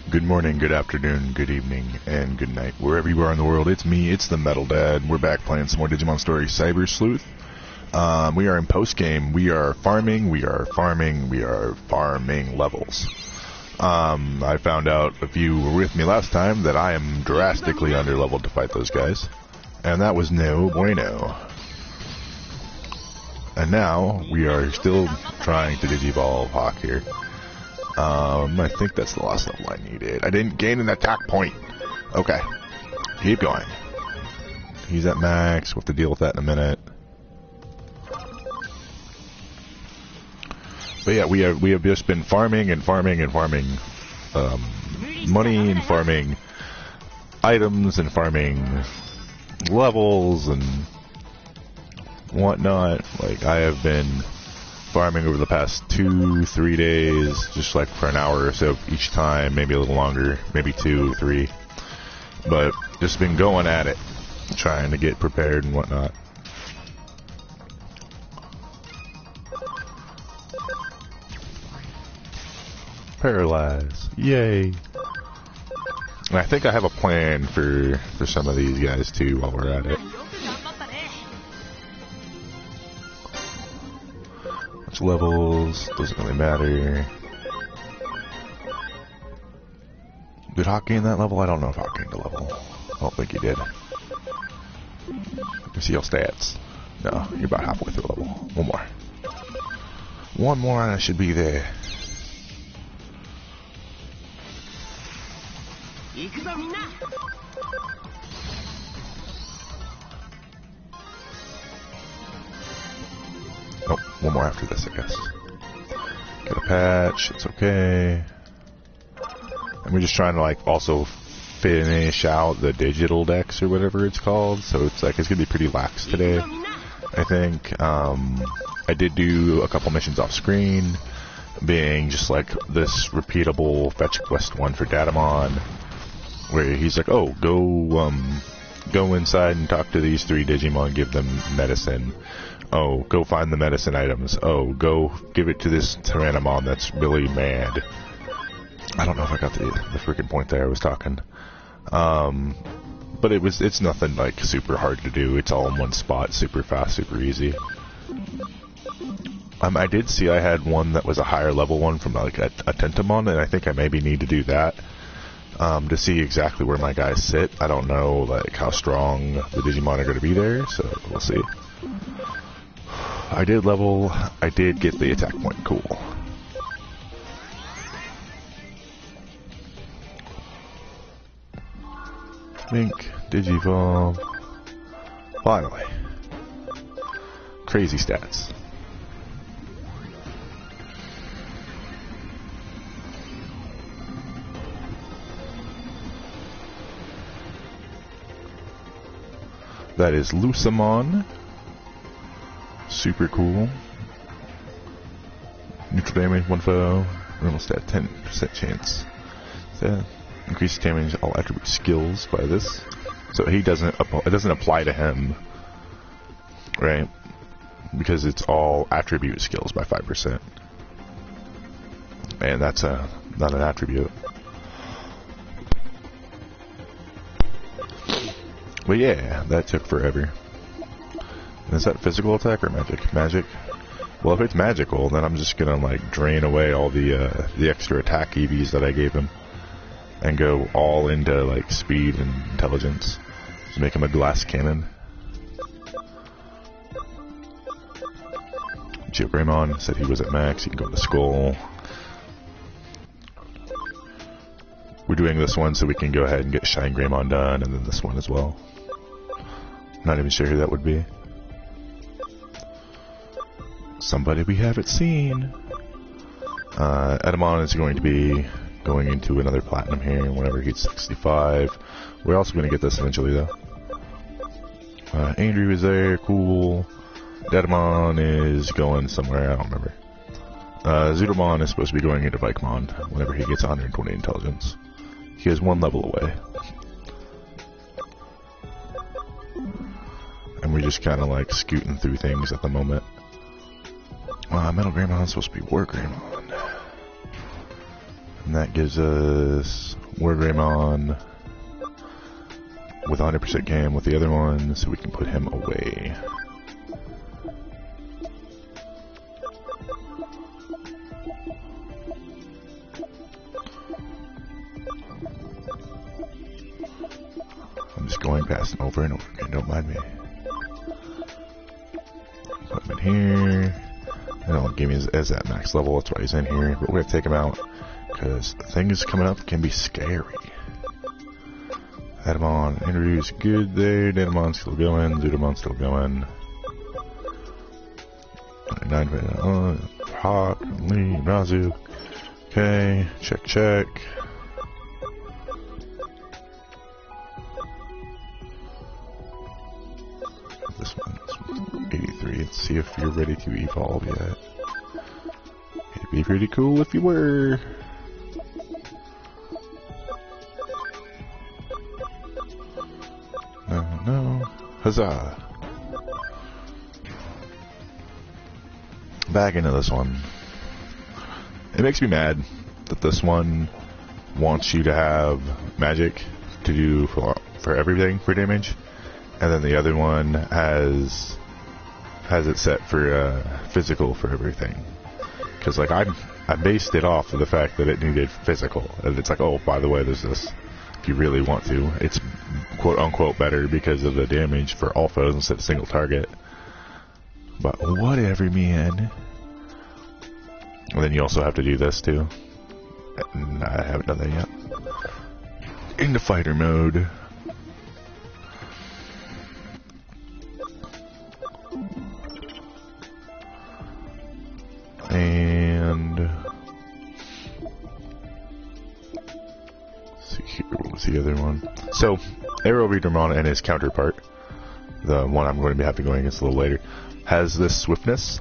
Good morning, good afternoon, good evening, and good night. Wherever you are in the world, it's me, it's the Metal Dad. We're back playing some more Digimonstory Cybersleuth. We are in post-game. We are farming levels. I found out, if you were with me last time, that I am drastically under-leveled to fight those guys. And that was no bueno. And now, we are still trying to Digivolve Hawk here. I think that's the last level I needed. I didn't gain an attack point. Okay. Keep going. He's at max. We'll have to deal with that in a minute. But yeah, we have just been farming and farming and farming money and farming items and farming levels and whatnot. Like, I have been farming over the past 2-3 days, just like for an hour or so each time, maybe a little longer, maybe 2 or 3, but just been going at it, trying to get prepared and whatnot. Paralyze, yay! And I think I have a plan for some of these guys too while we're at it. Levels, doesn't really matter. Did Hawk gain that level? I don't know if Hawk gained a level. I don't think he did. Let's see your stats. No, you're about halfway through the level. One more. One more and I should be there. Oh, one more after this, I guess. Get a patch, it's okay. And we're just trying to, like, also finish out the digital decks or whatever it's called. So it's like, it's gonna be pretty lax today, I think. I did do a couple missions off screen, being just like this repeatable fetch quest one for Datamon, where he's like, oh, go inside and talk to these 3 Digimon, give them medicine. Oh, go find the medicine items. Oh, go give it to this Tyrannomon that's really mad. I don't know if I got the freaking point there I was talking. But it's nothing like super hard to do. It's all in one spot, super fast, super easy. I did see I had one that was a higher level one from like a Tentamon, and I think I maybe need to do that. To see exactly where my guys sit. I don't know like how strong the Digimon are going to be there, so we'll see. I did get the attack point, cool. Link, Digivolve. Finally. Crazy stats. That is Lucamon. Super cool. Neutral damage, 1 foe. Normal stat, 10% chance. That increases damage all attribute skills by this. So he doesn't. It doesn't apply to him, right? Because it's all attribute skills by 5%. And that's not an attribute. But yeah, that took forever. Is that physical attack or magic? Magic? Well, if it's magical, then I'm just gonna like drain away all the extra attack EVs that I gave him, and go all into like speed and intelligence. Just make him a glass cannon. Geogramon said he was at max. He can go to skull. We're doing this one so we can go ahead and get Shine Greymon done, and then this one as well. Not even sure who that would be. Somebody we haven't seen. Edamon is going to be going into another platinum here whenever he's 65. We're also going to get this eventually, though. Andrew is there, cool. Dedamon is going somewhere, I don't remember. Zudomon is supposed to be going into Vikemon whenever he gets 120 intelligence. He is 1 level away. And we're just kind of like scooting through things at the moment. Metal Greymon is supposed to be War Greymon. And that gives us Word Raymond with 100% cam with the other one, so we can put him away. I'm just going past him over and over again, don't mind me. Put him in here. They don't give me as that max level, that's why he's in here, but we're gonna take him out because things coming up can be scary. Adamon, interviews good there. Datamon still going. Zudamon still going. 9 Hawk, Lee, Razu. Okay, check, check. This one's 83. Let's see if you're ready to evolve yet. It'd be pretty cool if you were. No. Huzzah. Back into this one. It makes me mad that this one wants you to have magic to do for everything for damage, and then the other one has it set for physical for everything. Because like I based it off of the fact that it needed physical, and it's like, oh, by the way, there's this. If you really want to, it's quote unquote better because of the damage for all foes instead of single target. But whatever, man. And then you also have to do this too. And I haven't done that yet. Into fighter mode. And what was the other one? So, Arrow Readermon and his counterpart, the one I'm going to have to go against a little later, has this swiftness,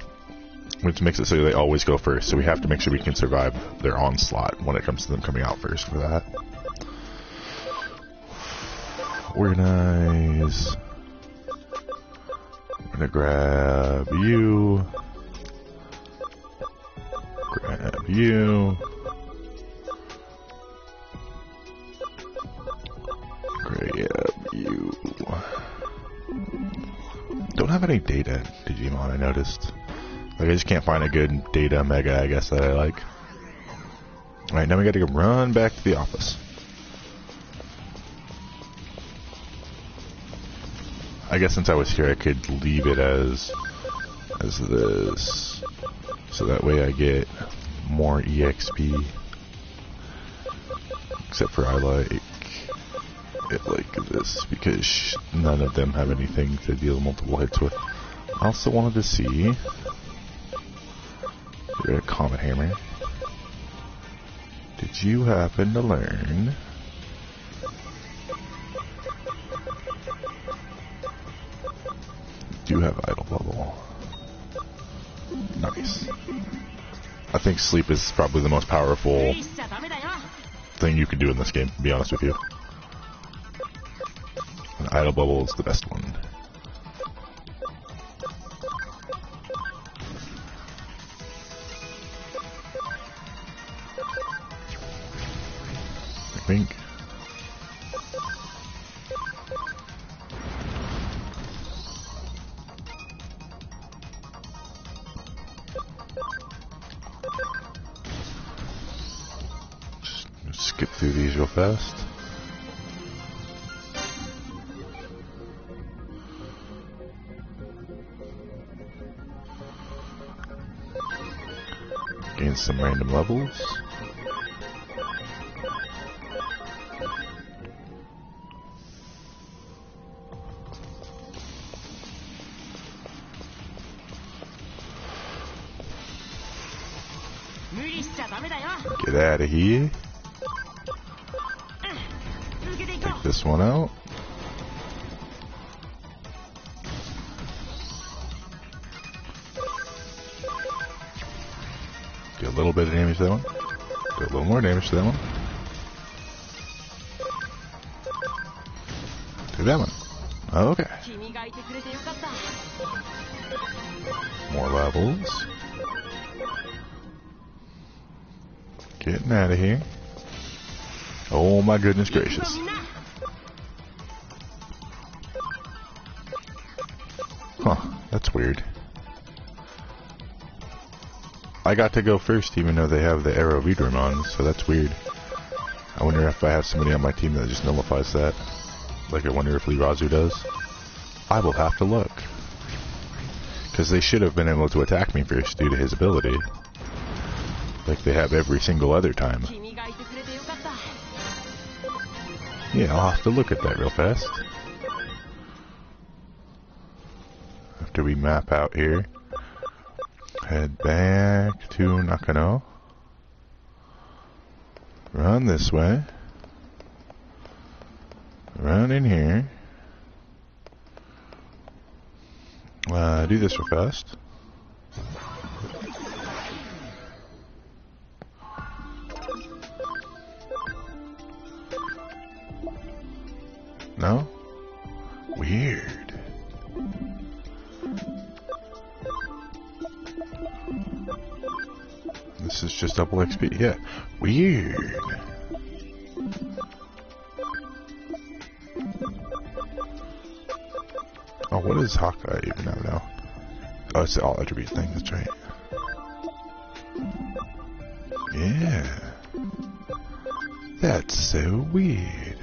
which makes it so they always go first. So we have to make sure we can survive their onslaught when it comes to them coming out first for that. Organize. I'm going to grab you. Grab you. Grab you. Don't have any data Digimon, I noticed. Like, I just can't find a good data mega, I guess, that I like. Alright, now we gotta go run back to the office. I guess since I was here, I could leave it as this. So that way I get more EXP. Except for I like it like this, because none of them have anything to deal multiple hits with. I also wanted to see... a Comet Hammer. Did you happen to learn... do have Idle Bubble. Nice. I think sleep is probably the most powerful thing you can do in this game, to be honest with you. And Idle Bubble is the best one. I think. Just skip through these real fast. Gain some random levels. Get out of here. Take this one out. Do a little bit of damage to that one. Do a little more damage to that one. Do that one. Okay. More levels. Getting out of here. Oh my goodness gracious. Huh, that's weird. I got to go first even though they have the arrow Vidramon, so that's weird. I wonder if I have somebody on my team that just nullifies that. Like I wonder if Lirazu does. I will have to look. Because they should have been able to attack me first due to his ability. Like they have every single other time. Yeah, I'll have to look at that real fast. After we map out here. Head back to Nakano. Run this way. Run in here. Do this real fast. No? Weird. This is just double XP. Yeah. Weird. Oh, what is Hawkeye even now? Oh, it's the all attribute thing, that's right. Yeah. That's so weird.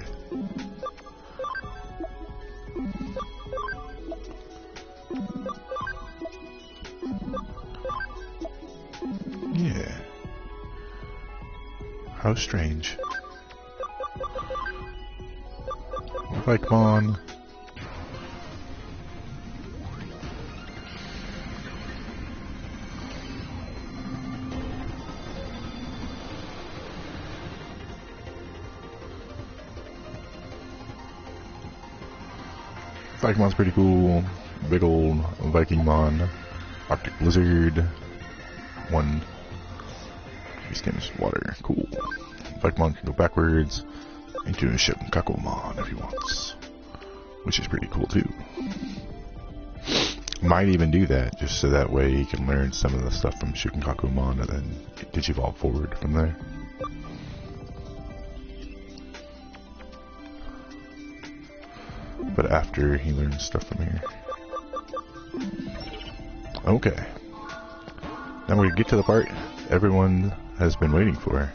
Yeah. How strange. Pokemon. Pikemon's pretty cool. Big old Vikingmon. Arctic Blizzard. One. Beastkin's water. Cool. Pikemonn can go backwards into a Shinkakumon if he wants. Which is pretty cool too. Might even do that just so that way he can learn some of the stuff from Shinkakumon and then Digivolve forward from there. But after he learns stuff from here. Okay. Now we get to the part everyone has been waiting for.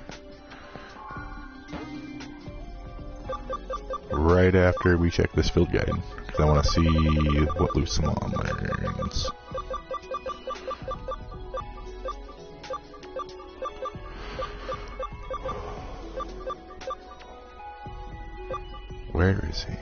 Right after we check this field guide. Because I want to see what Lucemon learns. Where is he?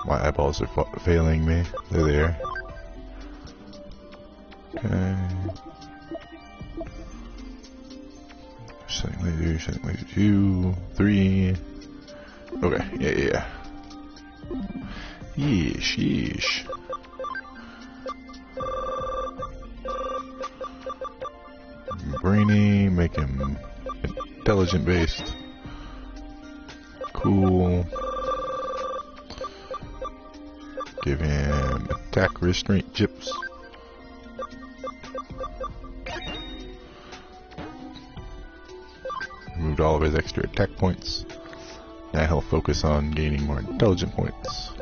My eyeballs are failing me. They're there. Okay. Setting laser 2, 3. Okay, yeah. Yeesh. Brainy, make him intelligent based. Cool. Give him attack restraint chips. Removed all of his extra attack points. Now he'll focus on gaining more intelligent points.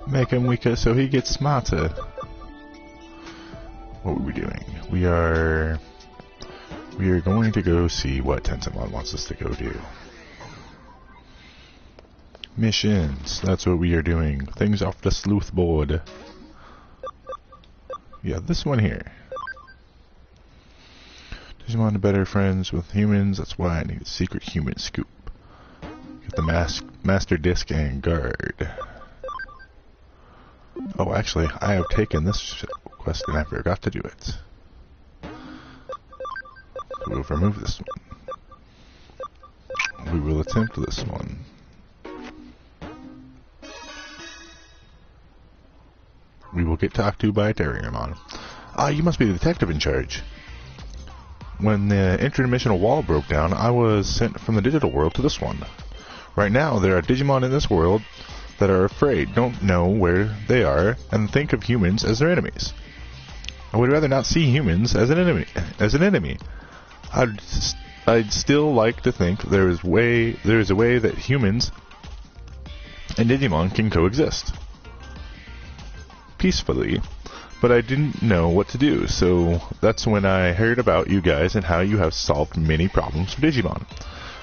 Make him weaker so he gets smarter. What are we doing? We are going to go see what Tensamon wants us to go do. Missions. That's what we are doing. Things off the sleuth board. Yeah, this one here. Digimon are better friends with humans. That's why I need a secret human scoop. Get the master disc and guard. Oh, actually, I have taken this quest and I forgot to do it. We will remove this one. We will attempt this one. We will get talked to by a Terriermon. Ah, you must be the detective in charge. when the interdimensional wall broke down, I was sent from the digital world to this one. Right now, there are Digimon in this world that are afraid, don't know where they are, and think of humans as their enemies. I would rather not see humans as an enemy. I'd still like to think there is a way that humans and Digimon can coexist peacefully, but I didn't know what to do, so that's when I heard about you guys and how you have solved many problems for Digimon.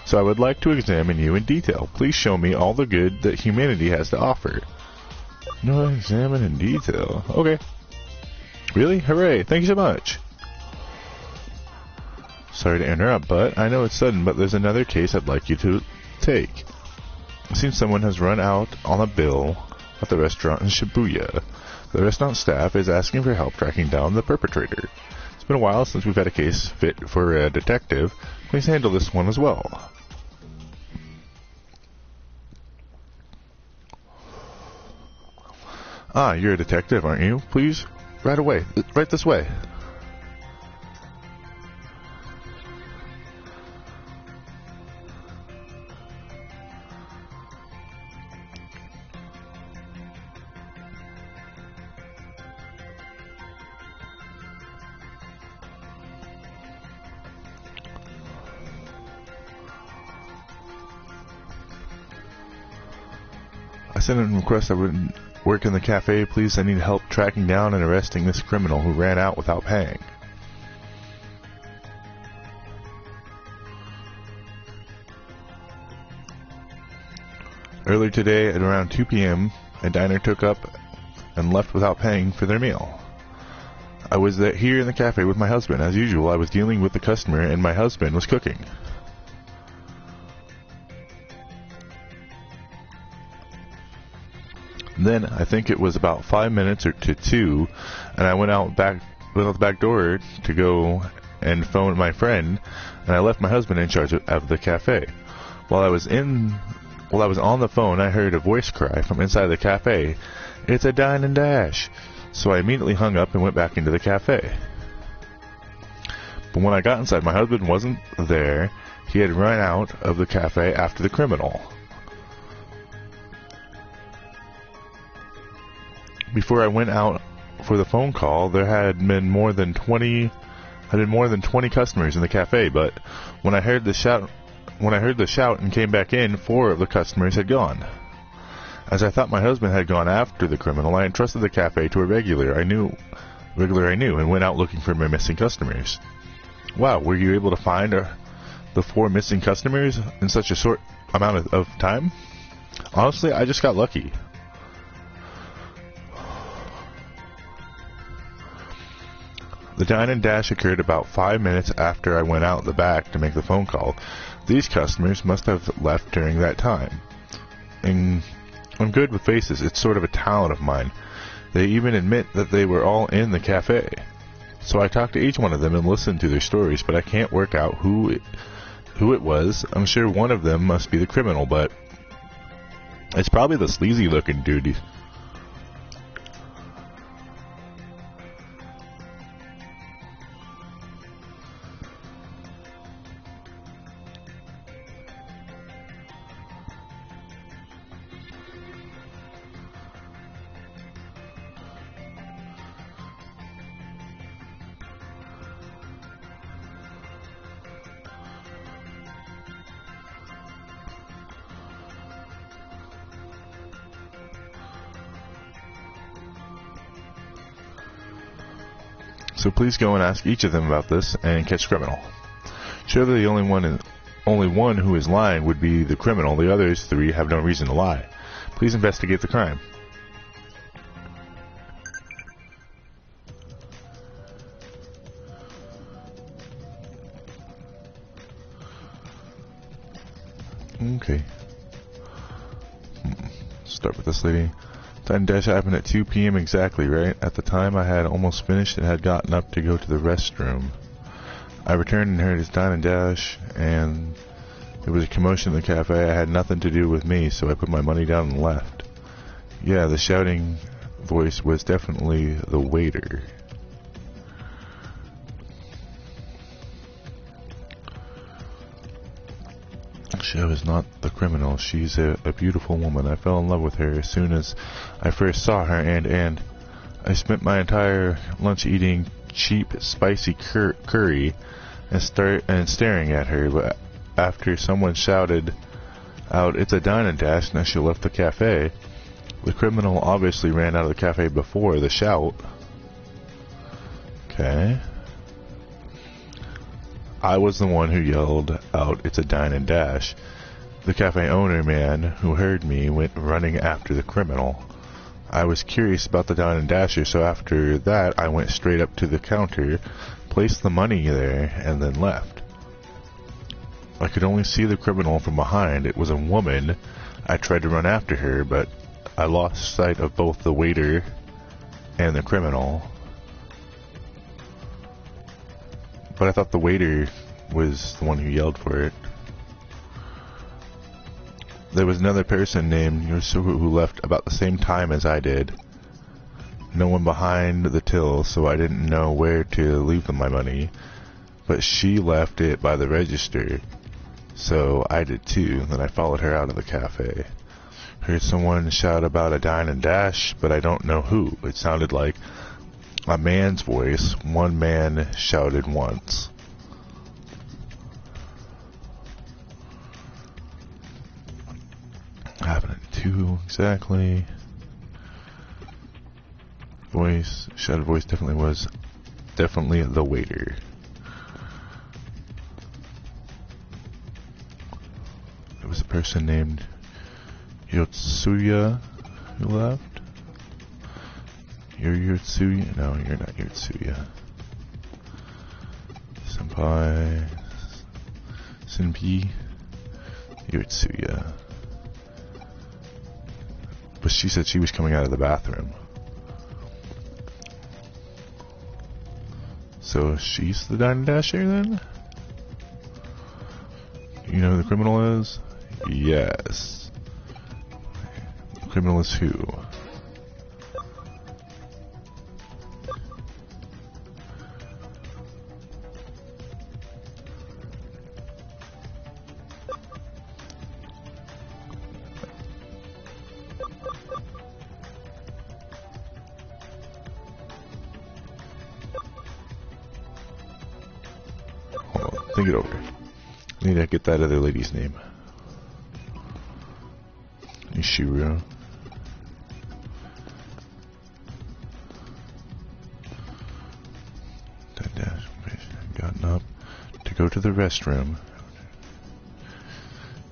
So I would like to examine you in detail. Please show me all the good that humanity has to offer. No, examine in detail. Okay. Really? Hooray! Thank you so much. Sorry to interrupt, but I know it's sudden, but there's another case I'd like you to take. It seems someone has run out on a bill at the restaurant in Shibuya. The restaurant staff is asking for help tracking down the perpetrator. It's been a while since we've had a case fit for a detective. Please handle this one as well. Ah, you're a detective, aren't you? Please, right away. Right this way. I sent in a request I would work in the cafe, please. I need help tracking down and arresting this criminal who ran out without paying. Earlier today at around 2 p.m., a diner took up and left without paying for their meal. I was here in the cafe with my husband. As usual, I was dealing with the customer and my husband was cooking. Then, I think it was about 5 minutes or to 2, and I went out the back door to go and phone my friend, and I left my husband in charge of the cafe. While I was on the phone, I heard a voice cry from inside the cafe, "It's a dine and dash!" So I immediately hung up and went back into the cafe. But when I got inside, my husband wasn't there. He had run out of the cafe after the criminal. Before I went out for the phone call, there had been more than 20 customers in the cafe, but when I heard the shout and came back in, 4 of the customers had gone. As I thought my husband had gone after the criminal, I entrusted the cafe to a regular I knew, and went out looking for my missing customers. Wow, were you able to find the 4 missing customers in such a short amount of time? Honestly, I just got lucky. The dine and dash occurred about 5 minutes after I went out the back to make the phone call. These customers must have left during that time. And I'm good with faces. It's sort of a talent of mine. They even admit that they were all in the cafe. So I talked to each one of them and listened to their stories, but I can't work out who it was. I'm sure one of them must be the criminal, but it's probably the sleazy looking dude. So please go and ask each of them about this and catch the criminal. Surely the only one who is lying would be the criminal. The others 3 have no reason to lie. Please investigate the crime. Okay. Start with this lady. Time dash happened at 2 p.m. exactly, right? At the time, I had almost finished and had gotten up to go to the restroom. I returned and heard his dine and dash, and there was a commotion in the cafe. I had nothing to do with me, so I put my money down and left. Yeah, the shouting voice was definitely the waiter. She was not the criminal. She's a beautiful woman. I fell in love with her as soon as I first saw her, and I spent my entire lunch eating cheap, spicy curry and staring at her. But after someone shouted out, "It's a dine and dash," and she left the cafe. The criminal obviously ran out of the cafe before the shout. Okay. I was the one who yelled out, "It's a dine and dash." The cafe owner man who heard me went running after the criminal. I was curious about the dine and dasher, so after that I went straight up to the counter, placed the money there, and then left. I could only see the criminal from behind. It was a woman. I tried to run after her, but I lost sight of both the waiter and the criminal. But I thought the waiter was the one who yelled for it. There was another person named Yosu who left about the same time as I did. No one behind the till, so I didn't know where to leave my money. But she left it by the register, so I did too. Then I followed her out of the cafe. Heard someone shout about a dine and dash, but I don't know who. It sounded like a man's voice. One man shouted once. Happened at 2 exactly. Voice, shouted voice was definitely the waiter. There was a person named Yotsuya who left. You're Yotsuya? No, you're not Yotsuya. Senpai. Senpi. Yotsuya. But she said she was coming out of the bathroom. So she's the dine and dasher then? You know who the criminal is? Yes. The criminal is who? Think it over. I need to get that other lady's name. Ishiro. Gotten up to go to the restroom.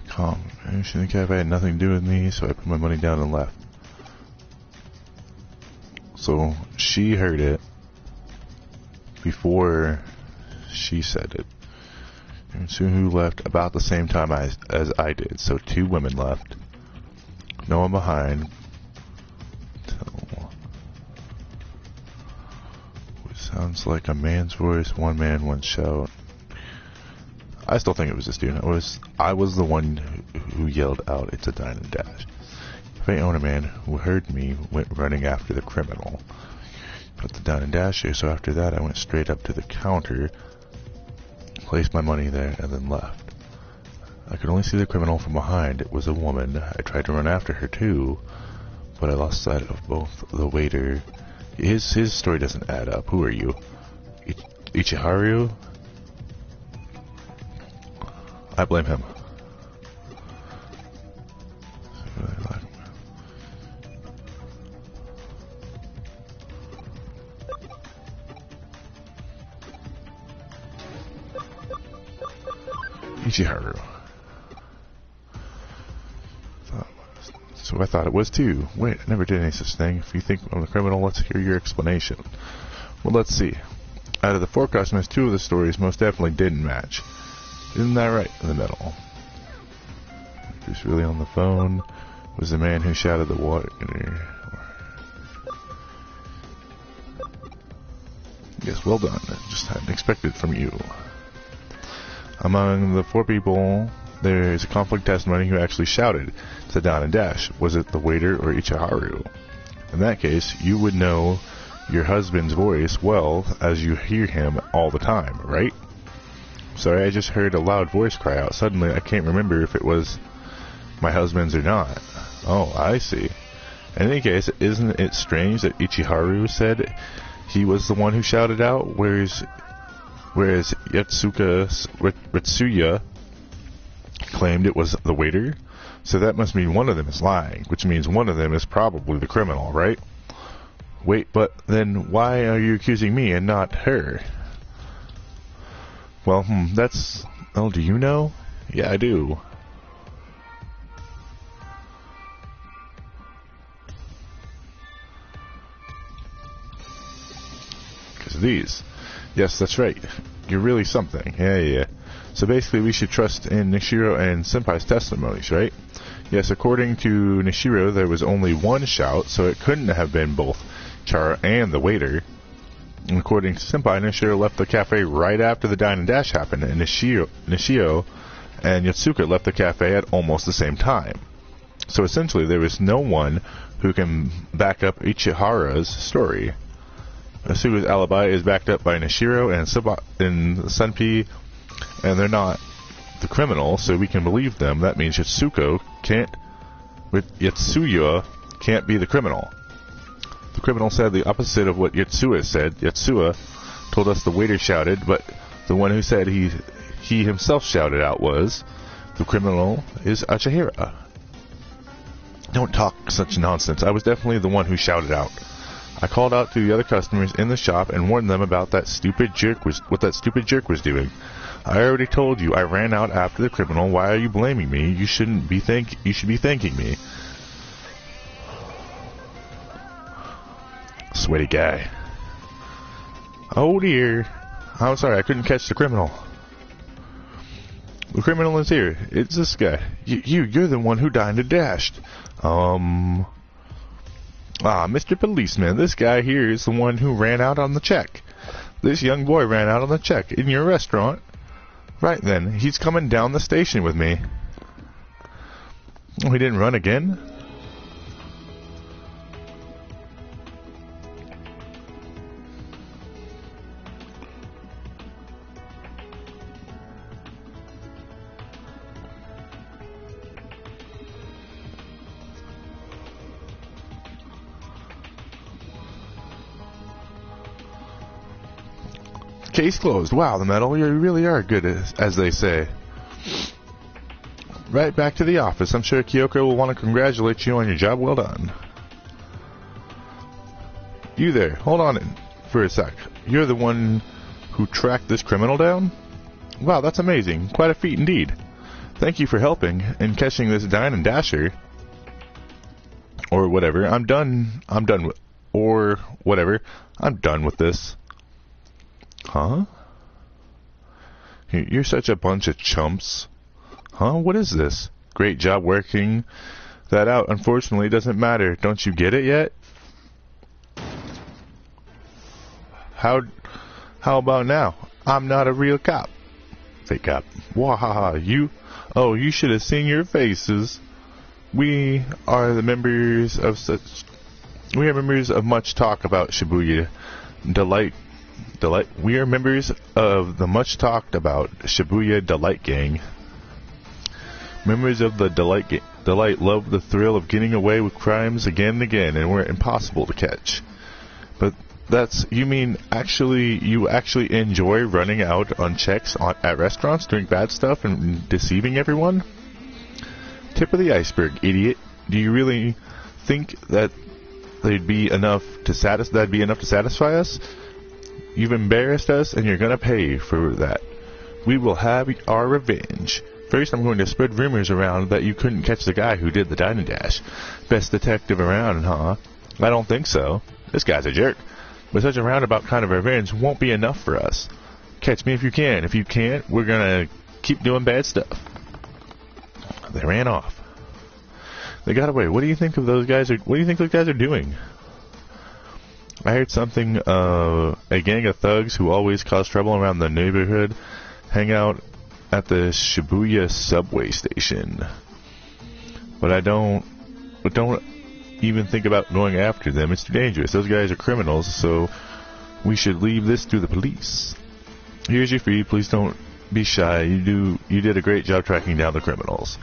Calm. She in the cafe had nothing to do with me, so I put my money down and left. So she heard it before she said it. And who left about the same time as I did. So 2 women left. No one behind. It sounds like a man's voice. One man, one shout. I still think it was this dude. I was the one who yelled out, "It's a dine and dash." The owner man who heard me went running after the criminal. Put the dine and dash here. So after that I went straight up to the counter, placed my money there, and then left. I could only see the criminal from behind. It was a woman. I tried to run after her too, but I lost sight of both the waiter. His story doesn't add up. Who are you? Ichiharu? I blame him. Ichiharu. So I thought it was too. Wait, I never did any such thing. If you think I'm the criminal, let's hear your explanation. Well, let's see. Out of the 4 customers, 2 of the stories most definitely didn't match. Isn't that right? In the middle. Who's really on the phone was the man who shouted the water. Yes, well done. I just hadn't expected from you. Among the 4 people, there is a conflict testimony who actually shouted to Don and Dash. Was it the waiter or Ichiharu? In that case, you would know your husband's voice well as you hear him all the time, right? Sorry, I just heard a loud voice cry out. Suddenly, I can't remember if it was my husband's or not. Oh, I see. In any case, isn't it strange that Ichiharu said he was the one who shouted out, whereas Ritsuya claimed it was the waiter? So that must mean one of them is lying, which means one of them is probably the criminal, right? Wait, but then why are you accusing me and not her? Well, that's... Oh, do you know? Yeah, I do. Because of these. Yes, that's right. You're really something. Yeah. So basically, we should trust in Nishiro and Senpai's testimonies, right? Yes, according to Nishiro, there was only one shout, so it couldn't have been both Chara and the waiter. And according to Senpai, Nishiro left the cafe right after the dine and dash happened, and Nishio and Yotsuka left the cafe at almost the same time. So essentially, there was no one who can back up Ichiharu's story. Yotsuka's alibi is backed up by Nishiro and Senpai, and they're not the criminal, so we can believe them. That means Yotsuya can't be the criminal. The criminal said the opposite of what Yotsuya said. Yotsuya told us the waiter shouted, but the one who said he himself shouted out was, the criminal is Achihira. Don't talk such nonsense. I was definitely the one who shouted out. I called out to the other customers in the shop and warned them about what that stupid jerk was doing. I already told you I ran out after the criminal. Why are you blaming me? You should be thanking me. Sweaty guy. Oh dear. I'm sorry, I couldn't catch the criminal. The criminal is here. It's this guy. You're the one who dined and dashed. Mr. Policeman, this guy here is the one who ran out on the check. This young boy ran out on the check in your restaurant. Right then, he's coming down the station with me. Oh, he didn't run again? Case closed. Wow, the metal, you really are good, as they say. Right back to the office. I'm sure Kyoko will want to congratulate you on your job well done. You there, hold on for a sec. You're the one who tracked this criminal down? Wow, that's amazing. Quite a feat indeed. Thank you for helping and catching this dine and dasher. Or whatever. I'm done with this. Huh? You're such a bunch of chumps. Huh? What is this? Great job working that out. Unfortunately, it doesn't matter. Don't you get it yet? How about now? I'm not a real cop. Fake cop. Wahaha. You should have seen your faces. We are members of much talk about Shibuya Delight. We are members of the much talked about Shibuya Delight Gang. Members of the Delight love the thrill of getting away with crimes again and again, and we're impossible to catch. But you actually enjoy running out on checks at restaurants, doing bad stuff, and deceiving everyone? Tip of the iceberg, idiot. Do you really think that that'd be enough to satisfy us? You've embarrassed us, and you're gonna pay for that. We will have our revenge. First, I'm going to spread rumors around that you couldn't catch the guy who did the dine and dash. Best detective around, huh? I don't think so. This guy's a jerk. But such a roundabout kind of revenge won't be enough for us. Catch me if you can. If you can't, we're gonna keep doing bad stuff. They ran off. They got away. What do you think those guys are doing? I heard something, a gang of thugs who always cause trouble around the neighborhood hang out at the Shibuya subway station. But don't even think about going after them. It's too dangerous. Those guys are criminals, so we should leave this to the police. Here's your fee. Please don't be shy. You did a great job tracking down the criminals.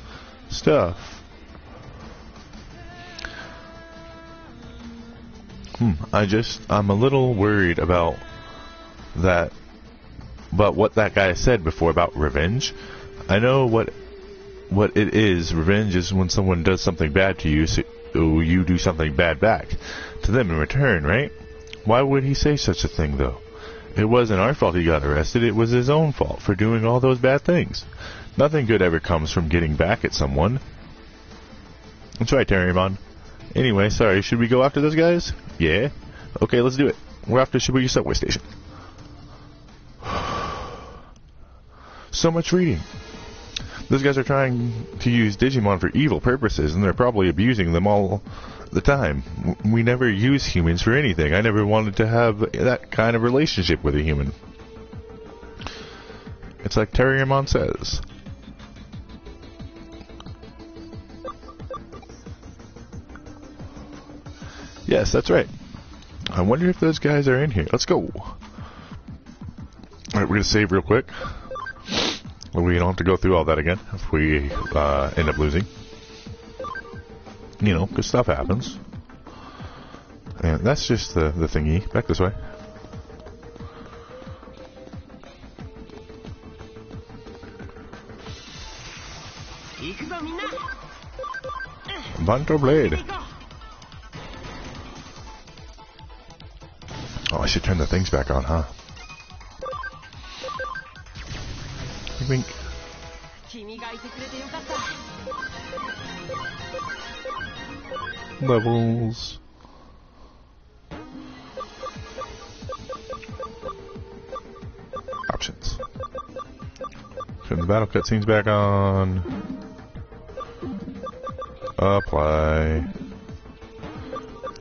Stuff. I'm a little worried about that, about what that guy said before about revenge. I know what it is. Revenge is when someone does something bad to you, so you do something bad back to them in return, right? Why would he say such a thing, though? It wasn't our fault he got arrested. It was his own fault for doing all those bad things. Nothing good ever comes from getting back at someone. That's right, Terriermon. Anyway, sorry, should we go after those guys? Yeah? Okay, let's do it. We're off to Shibuya subway station. So much reading. Those guys are trying to use Digimon for evil purposes, and they're probably abusing them all the time. We never use humans for anything. I never wanted to have that kind of relationship with a human. It's like Terriermon says. Yes, that's right. I wonder if those guys are in here. Let's go. Alright, we're going to save real quick. We don't have to go through all that again if we end up losing. You know, because stuff happens. And that's just the thingy. Back this way. Banto Blade. Oh, I should turn the things back on, huh? Wink. Levels. Options. Turn the battle cutscenes back on. Apply.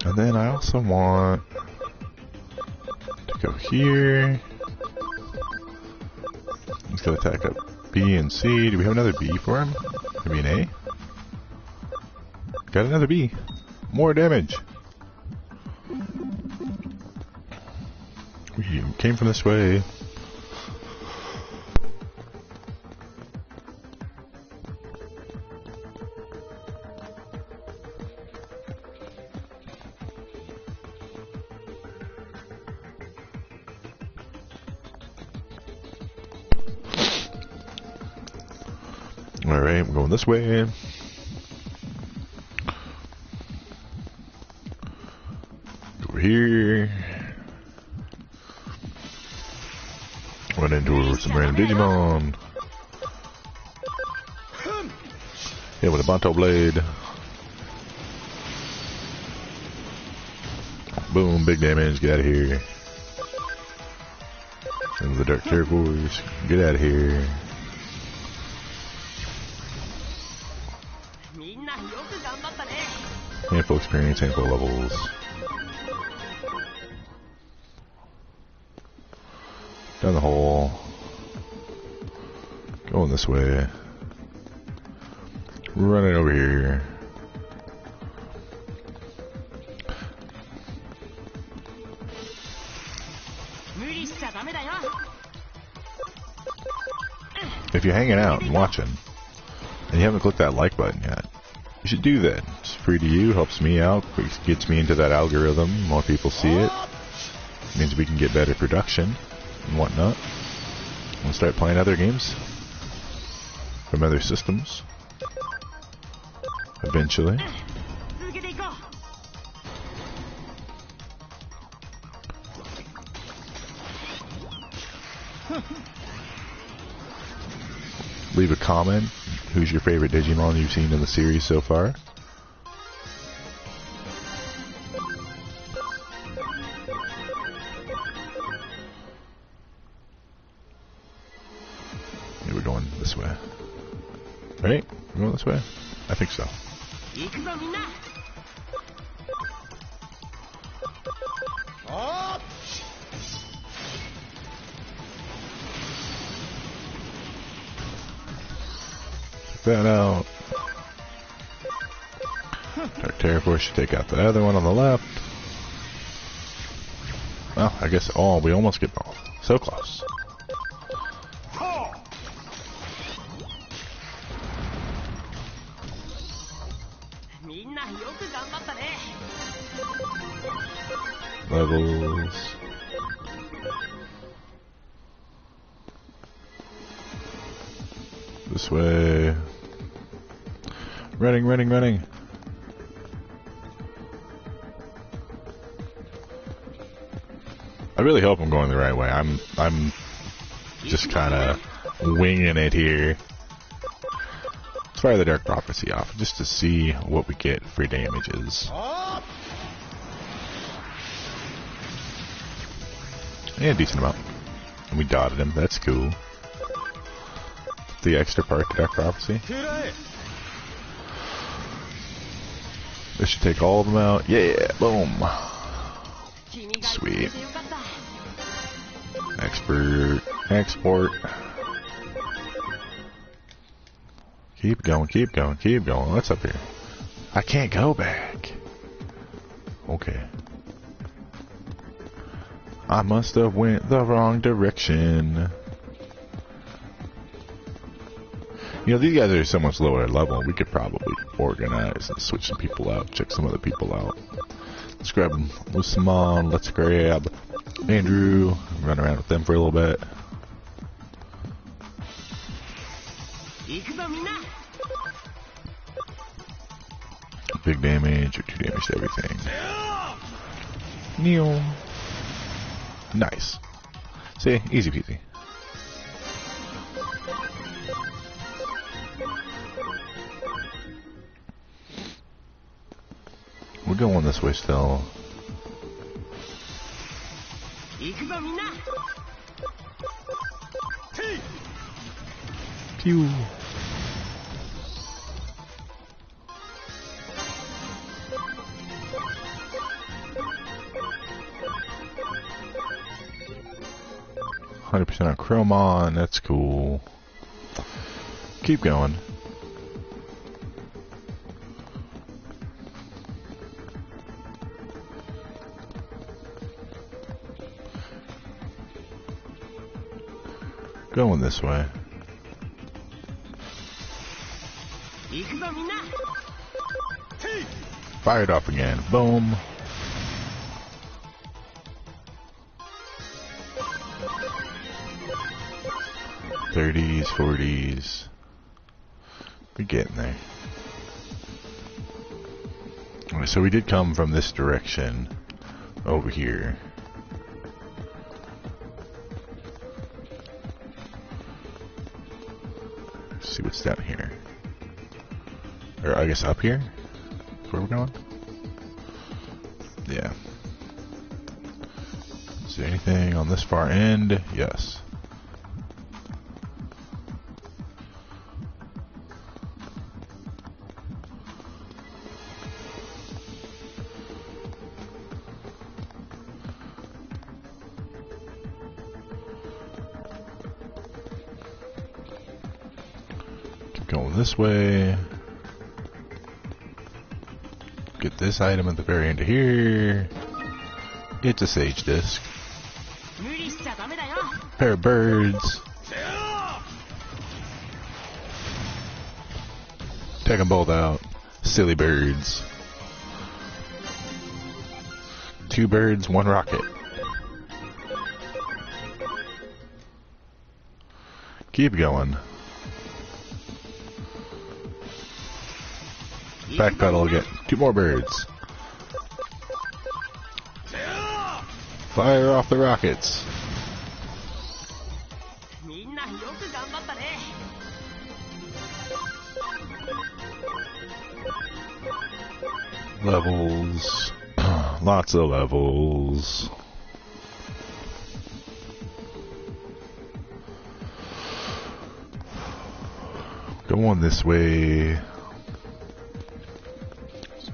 And then I also want to go here. Let's go attack up B and C. Do we have another B for him? Maybe an A? Got another B. More damage. We came from this way. Alright, we're going this way. Over here. Run into some random Digimon. Yeah, with a Banto Blade. Boom, big damage, get out of here. Into the Dark Territories, get out of here. Handful experience, handful levels. Down the hole. Going this way. Running over here. If you're hanging out and watching, and you haven't clicked that like button yet, you should do that. It's free to you, helps me out, gets me into that algorithm, more people see it. It means we can get better production and whatnot. We'll start playing other games from other systems eventually. Leave a comment. Who's your favorite Digimon you've seen in the series so far? Maybe we're going this way. Right? We're going this way? I think so. That out. Dark Terror should take out the other one on the left. Well, I guess we almost get both. So close. Levels. This way. Running, running, running. I really hope I'm going the right way. I'm just kind of winging it here. Let's fire the Dark Prophecy off just to see what we get for damages. Yeah, decent amount. And we dotted him. That's cool. The extra part, the Dark Prophecy. This should take all of them out. Yeah, boom. Sweet. Export. Keep going, keep going, keep going. What's up here? I can't go back. Okay. I must have went the wrong direction. You know, these guys are so much lower level, we could probably organize and switch some people out, check some other people out. Let's grab Lusamon, let's grab Andrew, run around with them for a little bit. Big damage, or 2 damage to everything. Neo. Nice. See, easy peasy. We're going this way still. Pew. 100% on Chromon, that's cool. Keep going. Going this way. Fire it off again. Boom. '30s, 40s. We're getting there. Okay, so we did come from this direction over here. Let's see what's down here. Or I guess up here? Is where we're going? Yeah. Is there anything on this far end? Yes. Going this way. Get this item at the very end of here. It's a sage disc. Pair of birds. Take them both out. Silly birds. 2 birds, 1 rocket. Keep going. Backpedal again. 2 more birds. Fire off the rockets. Levels. Lots of levels. Going this way.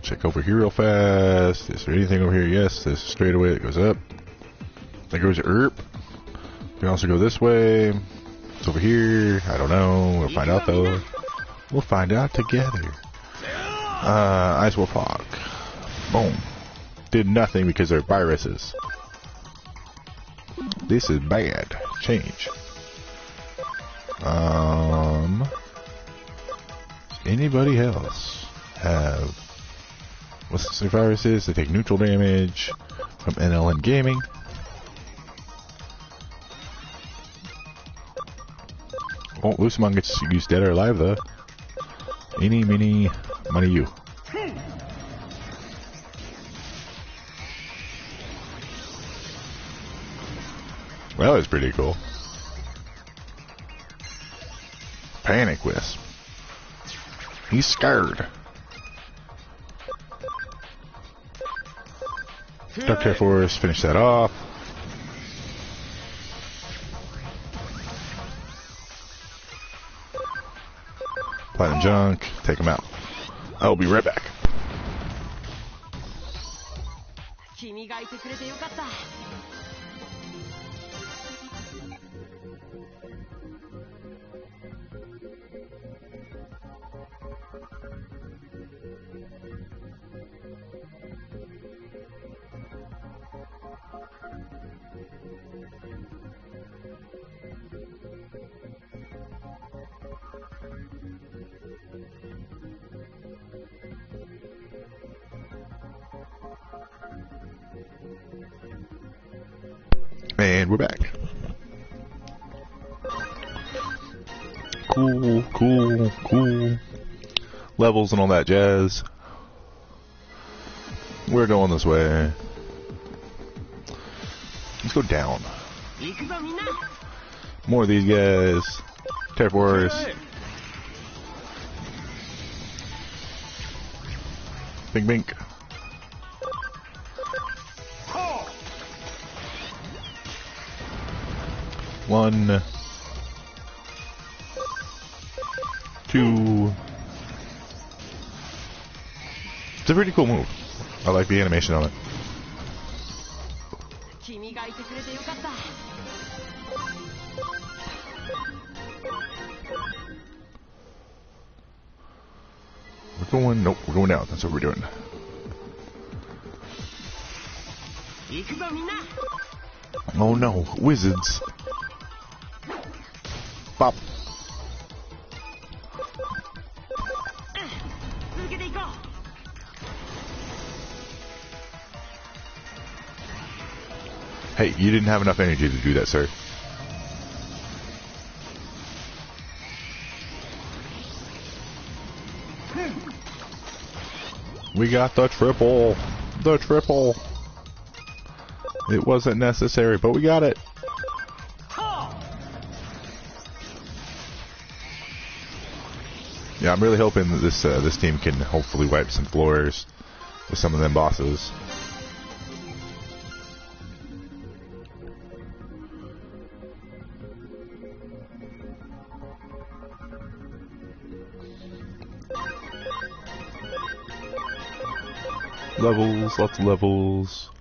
Check over here real fast. Is there anything over here? Yes, there's a straightaway that goes up. That goes erp. We can also go this way. It's over here. I don't know. We'll find out though. We'll find out together. Ice Wolf Hawk. Boom. Did nothing because they're viruses. This is bad. Change. Anybody else have... What's the viruses? They take neutral damage. from NLN Gaming. Oh, Lucimon gets used dead or alive though. Eeny, meeny, money you. Well, that's pretty cool. Panic Wisp. He's scared. Dark Terror Force, finish that off. Platinum Junk, take him out. I'll be right back. And we're back. Cool, cool, cool. Levels and all that jazz. We're going this way. Let's go down. More of these guys. Terror Force. Bink, bink. One, two. It's a pretty cool move. I like the animation on it. We're going, nope, we're going down. That's what we're doing. Oh no, wizards. Pop. Hey, you didn't have enough energy to do that, sir. We got the triple. The triple. It wasn't necessary, but we got it. Yeah, I'm really hoping that this team can hopefully wipe some floors with some of them bosses. Levels, lots of levels.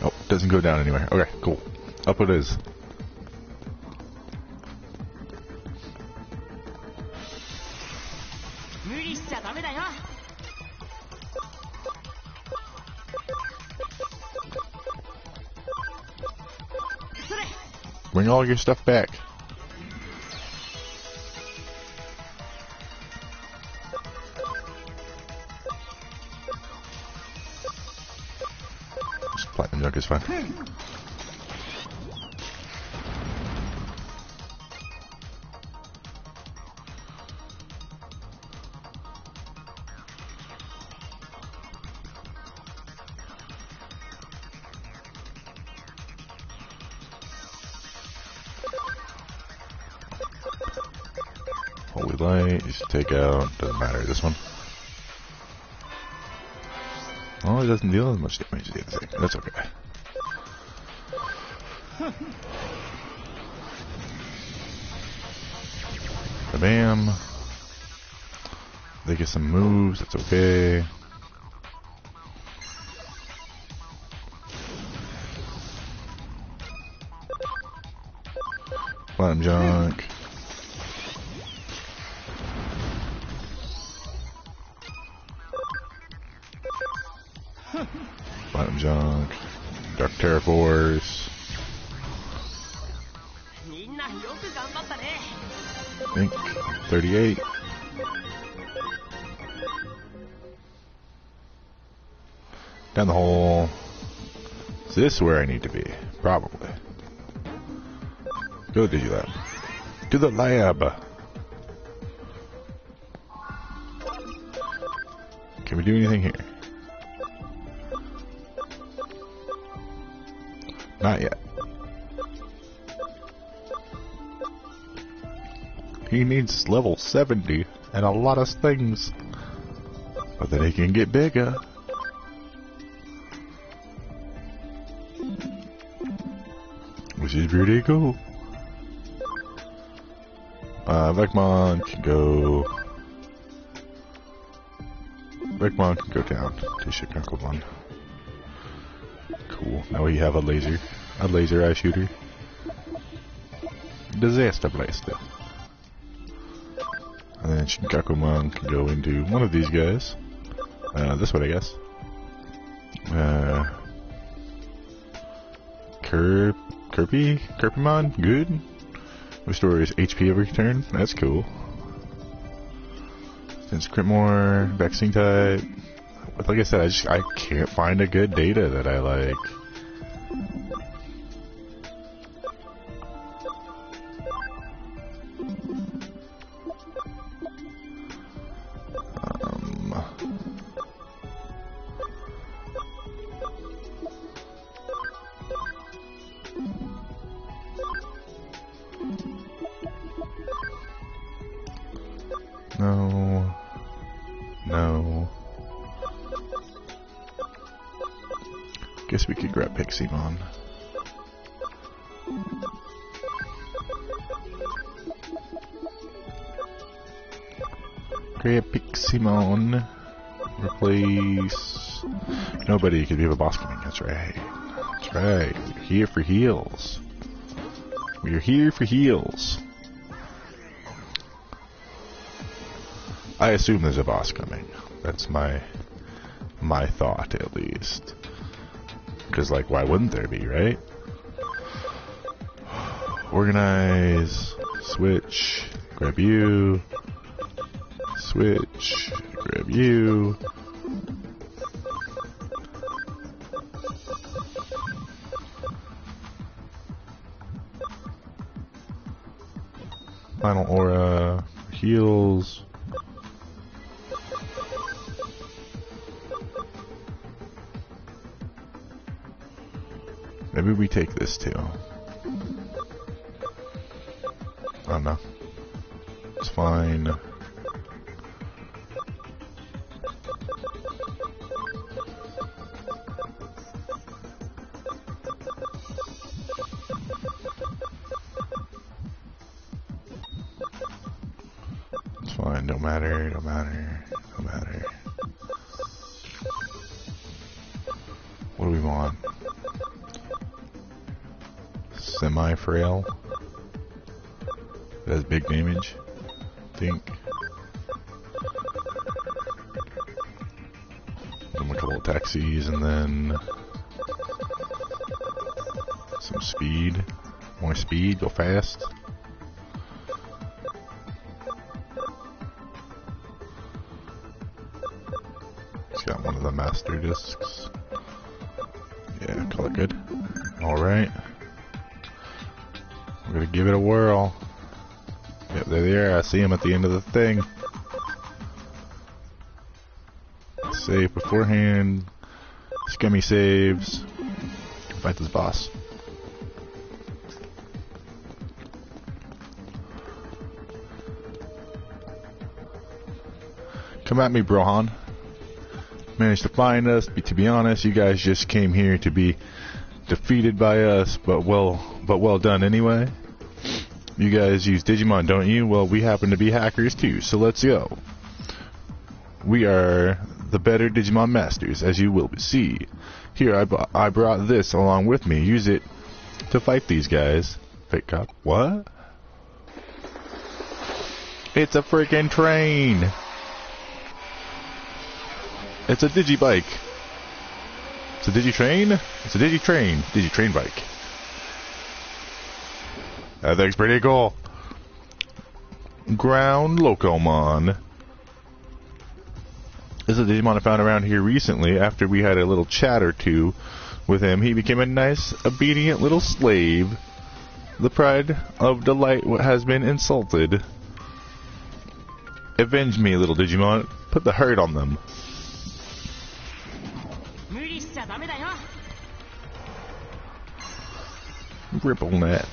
Oh, doesn't go down anywhere. Okay, cool. Up it is. Bring all your stuff back. Just platinum junk is fine. Holy light, just take out, doesn't matter, this one. Oh, it doesn't deal as much damage as the other thing. That's okay. Bam. They get some moves, that's okay. Platinum junk. Platinum junk. Dark Terror Force. Think 38. Down the hole. Is this where I need to be? Probably. Go to Digilab. To the lab. Can we do anything here? Not yet. He needs level 70 and a lot of things. But then he can get bigger. Which is pretty cool. Vecmon can go... Vecmon can go down to Shikakumon. Cool. Now we have a laser eye shooter. Disaster blaster. And then Shinkakumon can go into one of these guys. This one, I guess. Kirpimon? Good. Restores HP every turn. That's cool. Since Critmore, vaccine type. But like I said, I can't find a good data that I like. No. Guess we could grab Piximon. Grab Piximon. Replace... Nobody, because we have a boss coming. That's right. That's right. We're here for heals. We're here for heals. I assume there's a boss coming. That's my thought, at least. Because, like, why wouldn't there be, right? Organize. Switch. Grab you. Switch. Grab you. Final aura. Heals. Maybe we take this too. Oh no. It's fine. It's fine, don't matter, don't matter, don't matter. What do we want? Semi-frail. It has big damage, I think. Give him a couple of taxis and then some speed. More speed, go fast. He's got one of the master discs. Yeah, call it good. Alright. We're gonna give it a whirl. Yep, there they are. I see them at the end of the thing. Save beforehand. Scummy saves. Fight this boss. Come at me, Brohan. Managed to find us. To be honest, you guys just came here to be defeated by us, but well done anyway. You guys use Digimon, don't you? Well, we happen to be hackers too, so let's go. We are the better Digimon masters, as you will see. Here, I brought this along with me. Use it to fight these guys. Fake cop. What? It's a freaking train. It's a Digibike. It's a Digitrain? It's a Digitrain. Digitrain bike. That thing's pretty cool. Ground Locomon. This is a Digimon I found around here recently. After we had a little chat or two with him, he became a nice, obedient little slave. The pride of delight has been insulted. Avenge me, little Digimon. Put the hurt on them. Ripple net.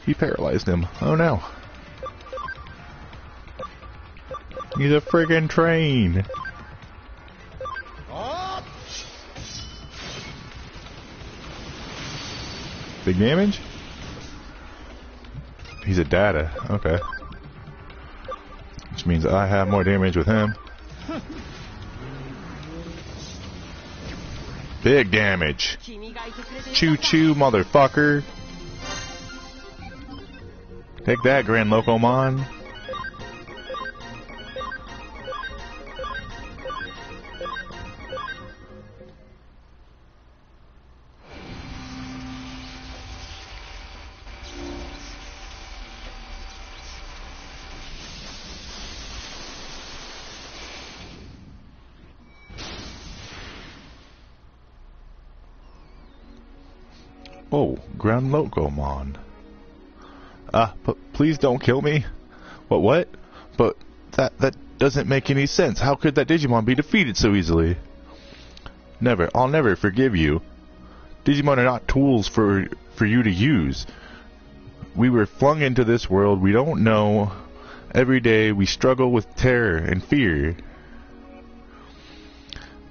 He paralyzed him. Oh no. He's a friggin' train. Big damage? He's a data. Okay. Which means I have more damage with him. Big damage. Choo choo, motherfucker. Take that, Grand Locomon. Oh, Grand Locomon. But please don't kill me. What? But that doesn't make any sense. How could that Digimon be defeated so easily? Never. I'll never forgive you. Digimon are not tools for you to use. We were flung into this world we don't know. Every day we struggle with terror and fear.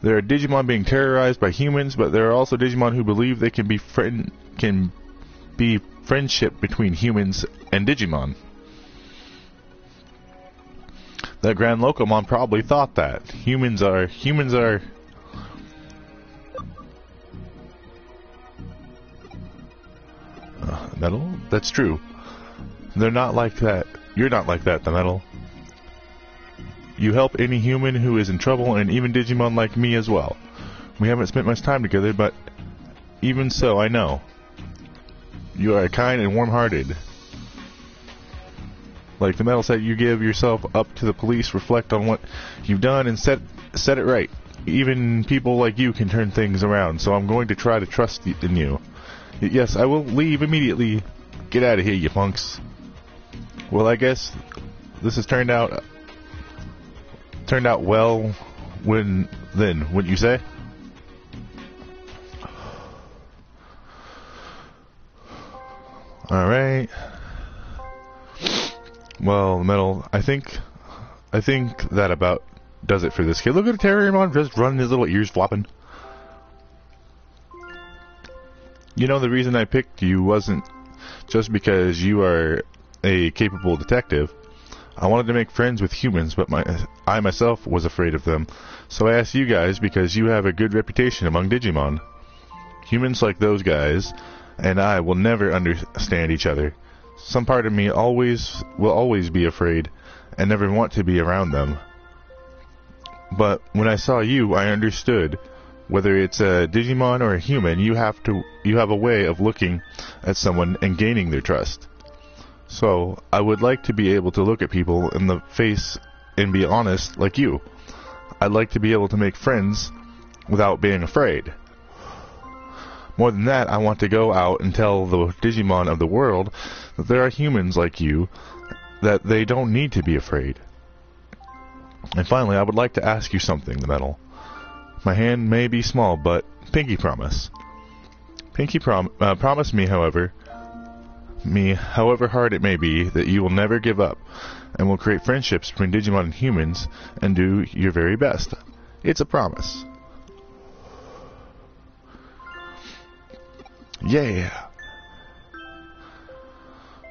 There are Digimon being terrorized by humans, but there are also Digimon who believe they can be friendship between humans and Digimon. That Grand Locomon probably thought that. Humans are... Metal? That's true. They're not like that. You're not like that, the Metal. You help any human who is in trouble, and even Digimon like me as well. We haven't spent much time together, but even so, I know. You are kind and warm-hearted. Like the Metal said, you give yourself up to the police, reflect on what you've done, and set it right. Even people like you can turn things around, so I'm going to try to trust in you. Yes, I will leave immediately. Get out of here, you punks. Well, I guess this has turned out well. Wouldn't you say? All right. Well, Metal, I think that about does it for this kid. Look at Terrariumon just running his little ears flopping. You know, the reason I picked you wasn't just because you are a capable detective. I wanted to make friends with humans, but I myself was afraid of them. So I asked you guys because you have a good reputation among Digimon. Humans like those guys and I will never understand each other. Some part of me will always be afraid and never want to be around them. But when I saw you, I understood. Whether it's a Digimon or a human, you have a way of looking at someone and gaining their trust. So, I would like to be able to look at people in the face and be honest like you. I'd like to be able to make friends without being afraid. More than that, I want to go out and tell the Digimon of the world that there are humans like you, that they don't need to be afraid. And finally, I would like to ask you something, the Metal. My hand may be small, but pinky promise. Promise me, however hard it may be, that you will never give up, and will create friendships between Digimon and humans, and do your very best. It's a promise. Yeah.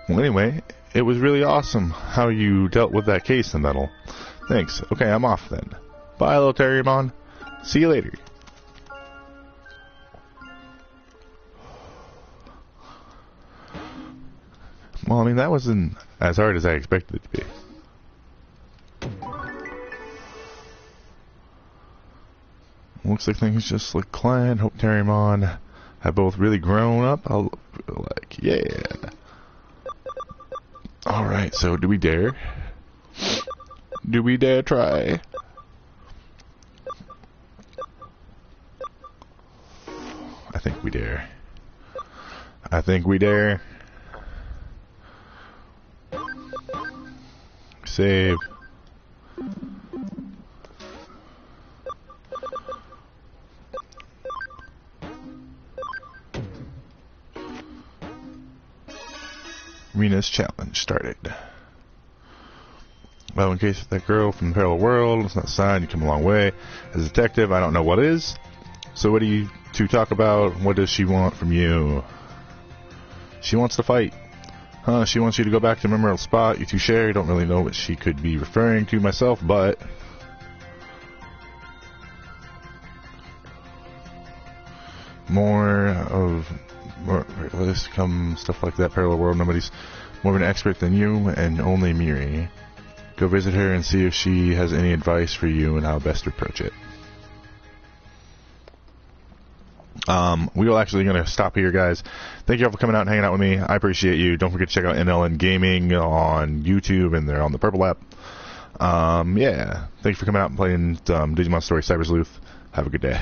Well, anyway, it was really awesome how you dealt with that case, the Metal. Thanks. Okay, I'm off then. Bye, little Terrariumon. See you later. Well, I mean, that wasn't as hard as I expected it to be. Looks like things just look clan. Hope Terrariumon have both really grown up. I'll like, yeah. Alright, so do we dare? Do we dare try? I think we dare. Save. Rena's challenge started. Well, in case that girl from the parallel world, it's not signed, you come a long way. As a detective, I don't know what is. So what do you two talk about? What does she want from you? She wants to fight. Huh, she wants you to go back to the memorable spot. You two share. You don't really know what she could be referring to myself, but... More this come stuff like that, parallel world. Nobody's more of an expert than you, and only Miri. Go visit her and see if she has any advice for you and how best to approach it. We will actually going to stop here, guys. Thank you all for coming out and hanging out with me. I appreciate you. Don't forget to check out NLN Gaming on YouTube, and they're on the Purple app. Yeah. Thank you for coming out and playing Digimonstory Cybersleuth. Have a good day.